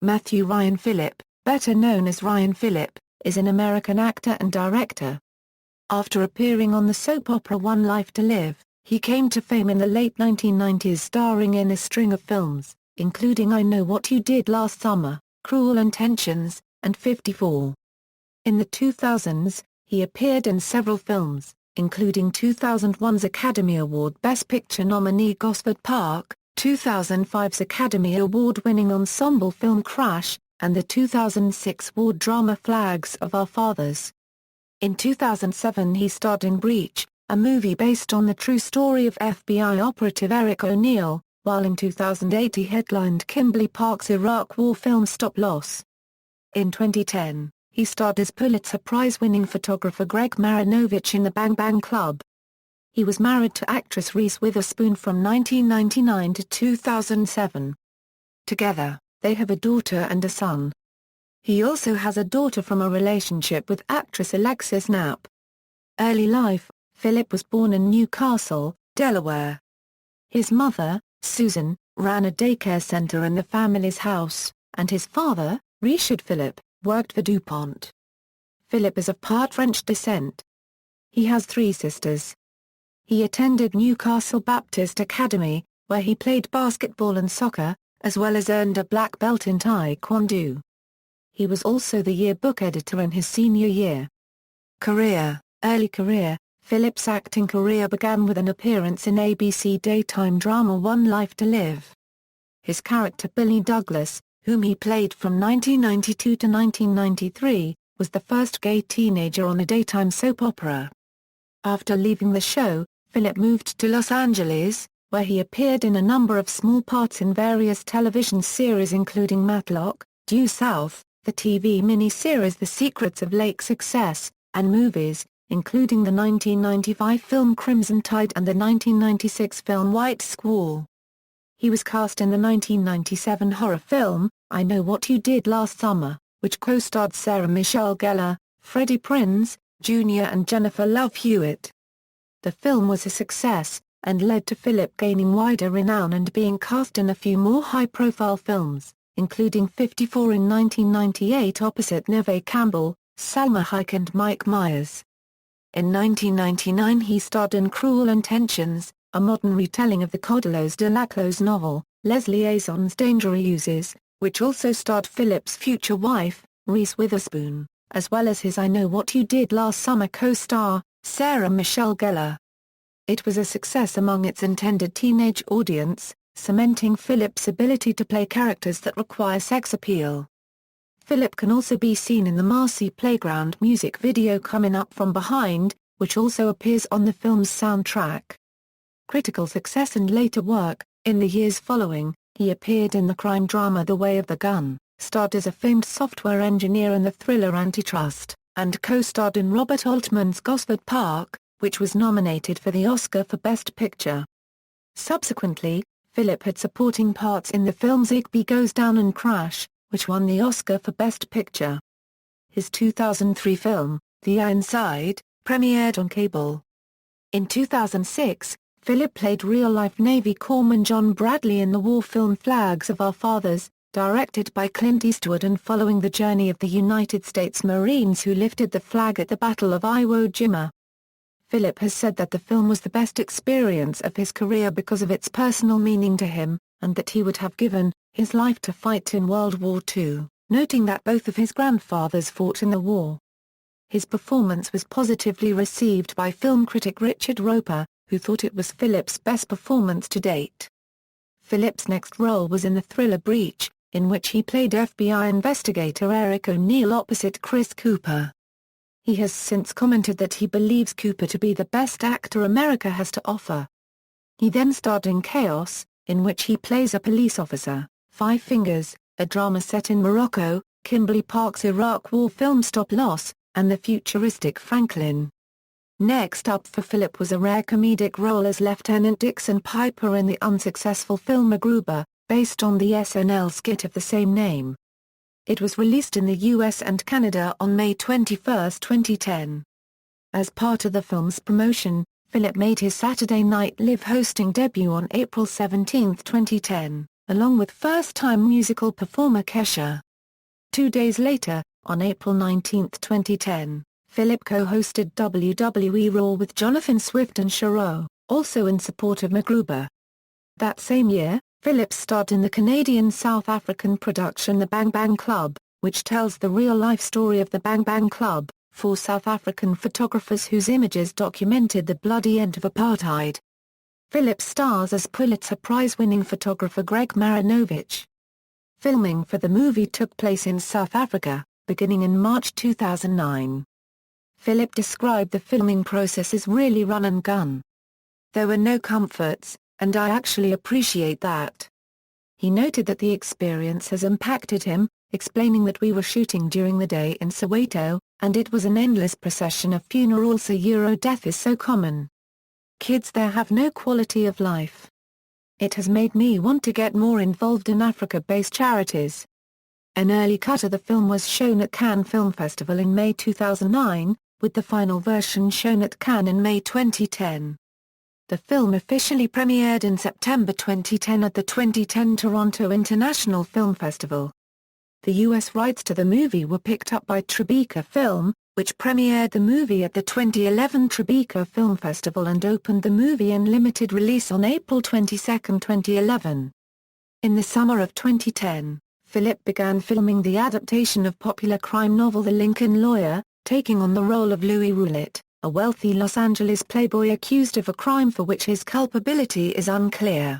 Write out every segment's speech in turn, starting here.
Matthew Ryan Phillippe, better known as Ryan Phillippe, is an American actor and director. After appearing on the soap opera One Life to Live, he came to fame in the late 1990s starring in a string of films, including I Know What You Did Last Summer, Cruel Intentions, and 54. In the 2000s, he appeared in several films, including 2001's Academy Award Best Picture nominee Gosford Park, 2005's Academy Award-winning ensemble film Crash, and the 2006 war drama Flags of Our Fathers. In 2007 he starred in Breach, a movie based on the true story of FBI operative Eric O'Neill, while in 2008 he headlined Kimberly Park's Iraq War film Stop Loss. In 2010, he starred as Pulitzer-Prize winning photographer Greg Marinovich in The Bang Bang Club. He was married to actress Reese Witherspoon from 1999 to 2007. Together, they have a daughter and a son. He also has a daughter from a relationship with actress Alexis Knapp. Early life: Phillippe was born in Newcastle, Delaware. His mother, Susan, ran a daycare center in the family's house, and his father, Richard Phillippe, worked for DuPont. Phillippe is of part French descent. He has 3 sisters. He attended Newcastle Baptist Academy, where he played basketball and soccer, as well as earned a black belt in Taekwondo. He was also the yearbook editor in his senior year. Early career: Phillippe's acting career began with an appearance in ABC daytime drama One Life to Live. His character Billy Douglas, whom he played from 1992 to 1993, was the first gay teenager on a daytime soap opera. After leaving the show, Phillippe moved to Los Angeles, where he appeared in a number of small parts in various television series including Matlock, Due South, the TV miniseries The Secrets of Lake Success, and movies, including the 1995 film Crimson Tide and the 1996 film White Squall. He was cast in the 1997 horror film, I Know What You Did Last Summer, which co-starred Sarah Michelle Gellar, Freddie Prinze, Jr. and Jennifer Love Hewitt. The film was a success, and led to Phillippe gaining wider renown and being cast in a few more high-profile films, including 54 in 1998 opposite Neve Campbell, Salma Hayek and Mike Myers. In 1999 he starred in Cruel Intentions, a modern retelling of the Caudelos de Laclos novel, Les Liaisons Dangereuses, which also starred Phillippe's future wife, Reese Witherspoon, as well as his I Know What You Did Last Summer co-star, Sarah Michelle Gellar. It was a success among its intended teenage audience, cementing Phillippe's ability to play characters that require sex appeal. Phillippe can also be seen in the Marcy Playground music video Coming Up From Behind, which also appears on the film's soundtrack. Critical success and later work: in the years following, he appeared in the crime drama The Way of the Gun, starred as a famed software engineer in the thriller Antitrust, and co-starred in Robert Altman's Gosford Park, which was nominated for the Oscar for Best Picture. Subsequently, Phillippe had supporting parts in the films Igby Goes Down and Crash, which won the Oscar for Best Picture. His 2003 film, The Ironside, premiered on cable. In 2006, Phillippe played real-life Navy Corpsman John Bradley in the war film Flags of Our Fathers, directed by Clint Eastwood and following the journey of the United States Marines who lifted the flag at the Battle of Iwo Jima. Phillippe has said that the film was the best experience of his career because of its personal meaning to him, and that he would have given his life to fight in World War II, noting that both of his grandfathers fought in the war. His performance was positively received by film critic Richard Roeper, who thought it was Phillippe's best performance to date. Phillippe's next role was in the thriller Breach, in which he played FBI investigator Eric O'Neill opposite Chris Cooper. He has since commented that he believes Cooper to be the best actor America has to offer. He then starred in Chaos, in which he plays a police officer, Five Fingers, a drama set in Morocco, Kimberly Park's Iraq War film Stop Loss, and the futuristic Franklin. Next up for Phillippe was a rare comedic role as Lieutenant Dixon Piper in the unsuccessful film MacGruber, based on the SNL skit of the same name. It was released in the US and Canada on May 21, 2010. As part of the film's promotion, Phillippe made his Saturday Night Live hosting debut on April 17, 2010, along with first-time musical performer Kesha. 2 days later, on April 19, 2010, Phillippe co-hosted WWE Raw with Jonathan Swift and Shiro, also in support of MacGruber. That same year, Phillippe starred in the Canadian-South African production The Bang Bang Club, which tells the real-life story of the Bang Bang Club, 4 South African photographers whose images documented the bloody end of apartheid. Phillippe stars as Pulitzer-Prize-winning photographer Greg Marinovich. Filming for the movie took place in South Africa, beginning in March 2009. Phillippe described the filming process as really run and gun. There were no comforts, and I actually appreciate that. He noted that the experience has impacted him, explaining that we were shooting during the day in Soweto, and it was an endless procession of funerals. Death is so common. Kids there have no quality of life. It has made me want to get more involved in Africa-based charities. An early cut of the film was shown at Cannes Film Festival in May 2009, with the final version shown at Cannes in May 2010. The film officially premiered in September 2010 at the 2010 Toronto International Film Festival. The U.S. rights to the movie were picked up by Tribeca Film, which premiered the movie at the 2011 Tribeca Film Festival and opened the movie in limited release on April 22, 2011. In the summer of 2010, Phillippe began filming the adaptation of popular crime novel The Lincoln Lawyer, taking on the role of Louis Roulet, a wealthy Los Angeles playboy accused of a crime for which his culpability is unclear.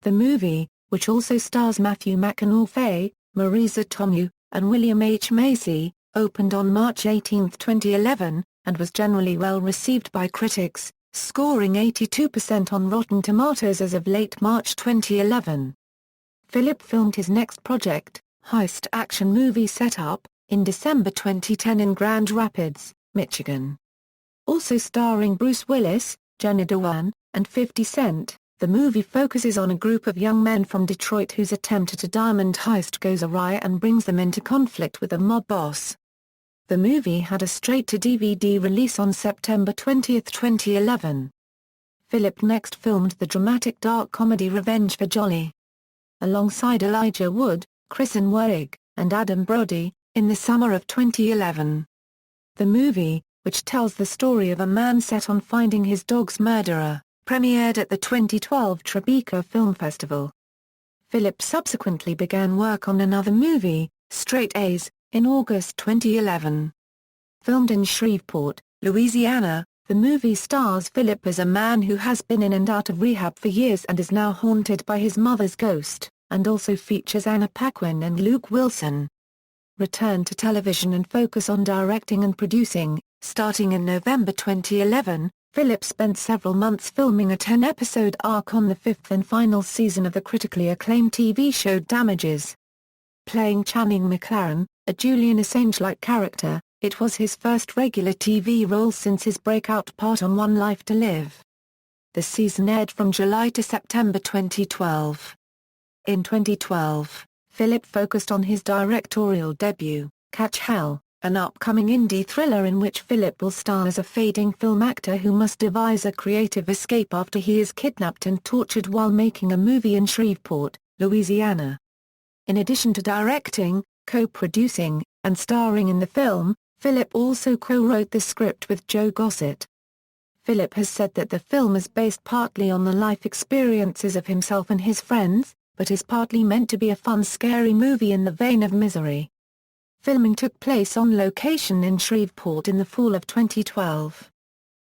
The movie, which also stars Matthew McConaughey, Marisa Tomei, and William H. Macy, opened on March 18, 2011, and was generally well received by critics, scoring 82% on Rotten Tomatoes as of late March 2011. Phillippe filmed his next project, heist action movie Setup, in December 2010 in Grand Rapids, Michigan. Also starring Bruce Willis, Jenna Dewan, and 50 Cent, the movie focuses on a group of young men from Detroit whose attempt at a diamond heist goes awry and brings them into conflict with a mob boss. The movie had a straight-to-DVD release on September 20, 2011. Phillippe next filmed the dramatic dark comedy Revenge for Jolly. Alongside Elijah Wood, Kristen Wiig, and Adam Brody, in the summer of 2011. The movie, which tells the story of a man set on finding his dog's murderer, premiered at the 2012 Tribeca Film Festival. Phillippe subsequently began work on another movie, Straight A's, in August 2011. Filmed in Shreveport, Louisiana, the movie stars Phillippe as a man who has been in and out of rehab for years and is now haunted by his mother's ghost, and also features Anna Paquin and Luke Wilson. Return to television and focus on directing and producing. Starting in November 2011, Phillippe spent several months filming a 10-episode arc on the 5th and final season of the critically acclaimed TV show Damages. Playing Channing McLaren, a Julian Assange-like character, it was his first regular TV role since his breakout part on One Life to Live. The season aired from July to September 2012. In 2012, Phillippe focused on his directorial debut, Catch Hell, an upcoming indie thriller in which Phillippe will star as a fading film actor who must devise a creative escape after he is kidnapped and tortured while making a movie in Shreveport, Louisiana. In addition to directing, co-producing, and starring in the film, Phillippe also co-wrote the script with Joe Gossett. Phillippe has said that the film is based partly on the life experiences of himself and his friends, but is partly meant to be a fun scary movie in the vein of Misery. Filming took place on location in Shreveport in the fall of 2012.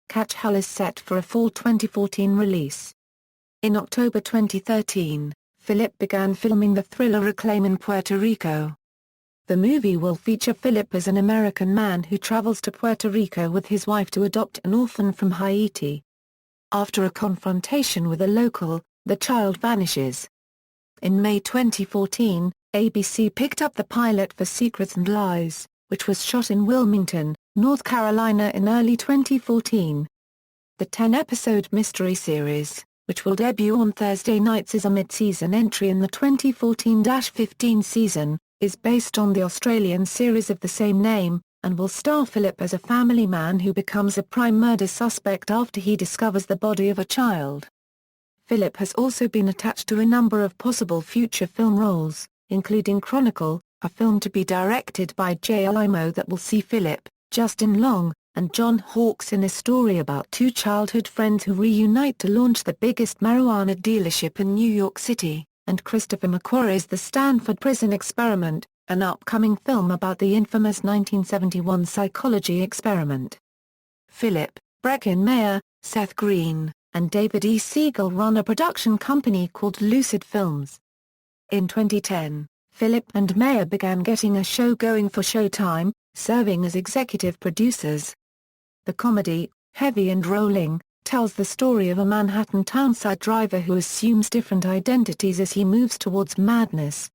Catch Hell is set for a fall 2014 release. In October 2013, Phillippe began filming the thriller Reclaim in Puerto Rico. The movie will feature Phillippe as an American man who travels to Puerto Rico with his wife to adopt an orphan from Haiti. After a confrontation with a local, the child vanishes. In May 2014, ABC picked up the pilot for Secrets and Lies, which was shot in Wilmington, North Carolina in early 2014. The 10-episode mystery series, which will debut on Thursday nights as a mid-season entry in the 2014-15 season, is based on the Australian series of the same name, and will star Phillippe as a family man who becomes a prime murder suspect after he discovers the body of a child. Phillippe has also been attached to a number of possible future film roles, including Chronicle, a film to be directed by Jay Alimo that will see Phillippe, Justin Long, and John Hawkes in a story about two childhood friends who reunite to launch the biggest marijuana dealership in New York City, and Christopher McQuarrie's The Stanford Prison Experiment, an upcoming film about the infamous 1971 psychology experiment. Phillippe, Breckin Meyer, Seth Green, and David E. Siegel run a production company called Lucid Films. In 2010, Phillippe and Meyer began getting a show going for Showtime, serving as executive producers. The comedy, Heavy and Rolling, tells the story of a Manhattan townside driver who assumes different identities as he moves towards madness.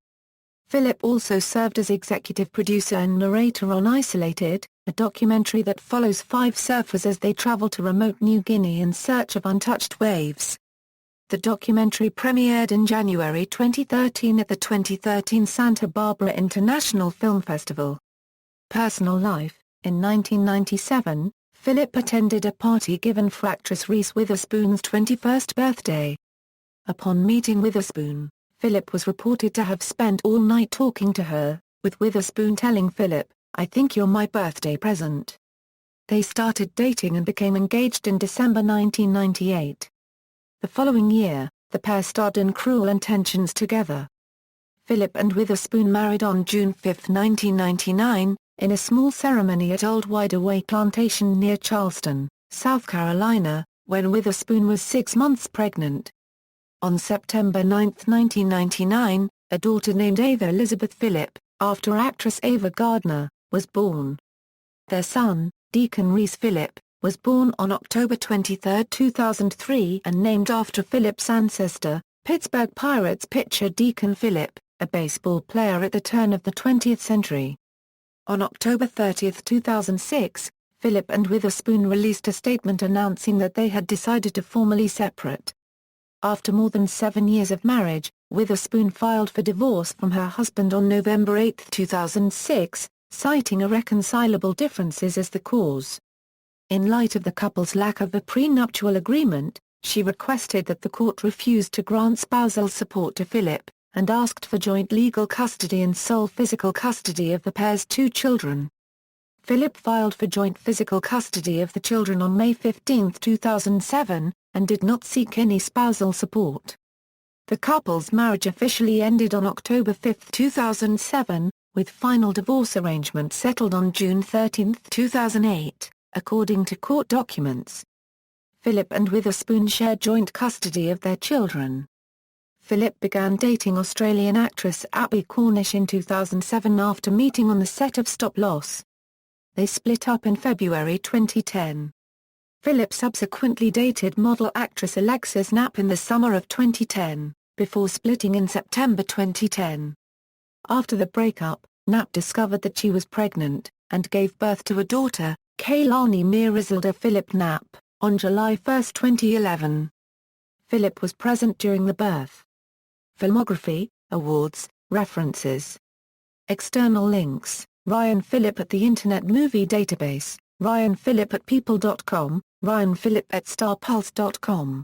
Phillippe also served as executive producer and narrator on Isolated, a documentary that follows 5 surfers as they travel to remote New Guinea in search of untouched waves. The documentary premiered in January 2013 at the 2013 Santa Barbara International Film Festival. Personal life: in 1997, Phillippe attended a party given for actress Reese Witherspoon's 21st birthday. Upon meeting Witherspoon, Phillippe was reported to have spent all night talking to her, with Witherspoon telling Phillippe, "I think you're my birthday present." They started dating and became engaged in December 1998. The following year, the pair starred in Cruel Intentions together. Phillippe and Witherspoon married on June 5, 1999, in a small ceremony at Old Wide Awake Plantation near Charleston, South Carolina, when Witherspoon was 6 months pregnant. On September 9, 1999, a daughter named Ava Elizabeth Phillippe, after actress Ava Gardner, was born. Their son, Deacon Reese Phillippe, was born on October 23, 2003 and named after Phillippe's ancestor, Pittsburgh Pirates pitcher Deacon Phillippe, a baseball player at the turn of the 20th century. On October 30, 2006, Phillippe and Witherspoon released a statement announcing that they had decided to formally separate. After more than 7 years of marriage, Witherspoon filed for divorce from her husband on November 8, 2006, citing irreconcilable differences as the cause. In light of the couple's lack of a prenuptial agreement, she requested that the court refuse to grant spousal support to Phillippe, and asked for joint legal custody and sole physical custody of the pair's 2 children. Phillippe filed for joint physical custody of the children on May 15, 2007, and did not seek any spousal support. The couple's marriage officially ended on October 5, 2007, with final divorce arrangements settled on June 13, 2008, according to court documents. Phillippe and Witherspoon share joint custody of their children. Phillippe began dating Australian actress Abby Cornish in 2007 after meeting on the set of Stop Loss. They split up in February 2010. Phillippe subsequently dated model actress Alexis Knapp in the summer of 2010, before splitting in September 2010. After the breakup, Knapp discovered that she was pregnant, and gave birth to a daughter, Kaylani Mirizalda Phillippe Knapp, on July 1, 2011. Phillippe was present during the birth. Filmography, awards, references. External links: Ryan Phillippe at the Internet Movie Database, Ryan Phillippe at people.com, Ryan Phillippe at starpulse.com.